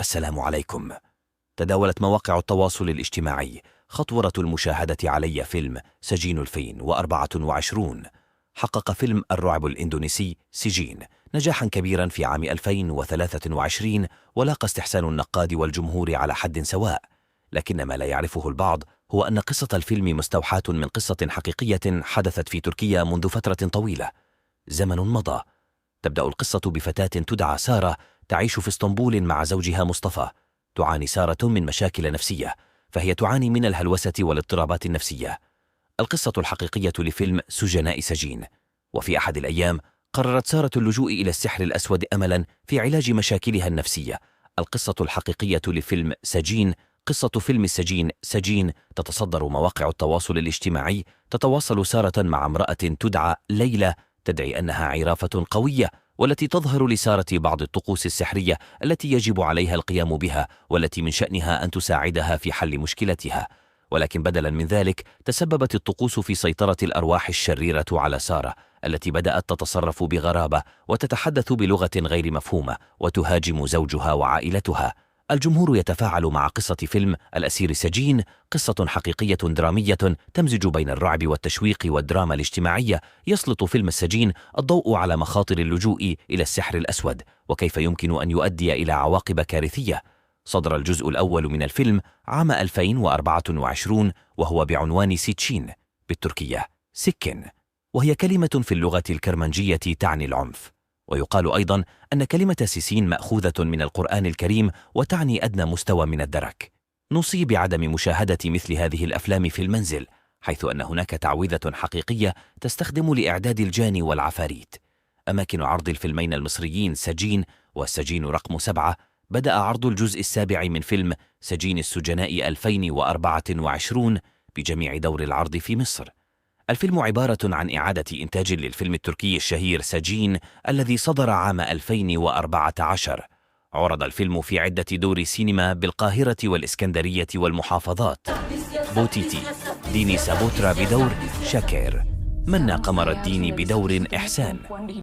السلام عليكم. تداولت مواقع التواصل الاجتماعي خطورة المشاهدة علي فيلم سجين 2024. حقق فيلم الرعب الإندونيسي سجين نجاحا كبيرا في عام 2023 ولاقى استحسان النقاد والجمهور على حد سواء، لكن ما لا يعرفه البعض هو أن قصة الفيلم مستوحاة من قصة حقيقية حدثت في تركيا منذ فترة طويلة. زمن مضى. تبدأ القصة بفتاة تدعى سارة تعيش في اسطنبول مع زوجها مصطفى. تعاني سارة من مشاكل نفسية، فهي تعاني من الهلوسة والاضطرابات النفسية. القصة الحقيقية لفيلم سجناء سجين. وفي أحد الأيام قررت سارة اللجوء إلى السحر الأسود أملا في علاج مشاكلها النفسية. القصة الحقيقية لفيلم سجين. قصة فيلم السجين سجين تتصدر مواقع التواصل الاجتماعي. تتواصل سارة مع امرأة تدعى ليلى، تدعي أنها عرافة قوية، والتي تظهر لسارة بعض الطقوس السحرية التي يجب عليها القيام بها، والتي من شأنها أن تساعدها في حل مشكلتها. ولكن بدلا من ذلك تسببت الطقوس في سيطرة الأرواح الشريرة على سارة، التي بدأت تتصرف بغرابة وتتحدث بلغة غير مفهومة وتهاجم زوجها وعائلتها. الجمهور يتفاعل مع قصة فيلم الأسير سجين، قصة حقيقية درامية تمزج بين الرعب والتشويق والدراما الاجتماعية. يسلط فيلم السجين الضوء على مخاطر اللجوء إلى السحر الأسود، وكيف يمكن أن يؤدي إلى عواقب كارثية. صدر الجزء الأول من الفيلم عام 2024، وهو بعنوان سيتشين، بالتركية سكن، وهي كلمة في اللغة الكرمنجية تعني العنف. ويقال أيضا أن كلمة سيسين مأخوذة من القرآن الكريم وتعني أدنى مستوى من الدرك. نوصي بعدم مشاهدة مثل هذه الأفلام في المنزل، حيث أن هناك تعويذة حقيقية تستخدم لإعداد الجان والعفاريت. أماكن عرض الفيلمين المصريين سجين والسجين رقم 7. بدأ عرض الجزء السابع من فيلم سجين السجناء 2024 بجميع دور العرض في مصر. الفيلم عبارة عن إعادة إنتاج للفيلم التركي الشهير سجين الذي صدر عام 2014. عرض الفيلم في عدة دور سينما بالقاهرة والإسكندرية والمحافظات. بوتيتي، ديني سابوترا بدور شاكير، منى قمر الدين بدور إحسان.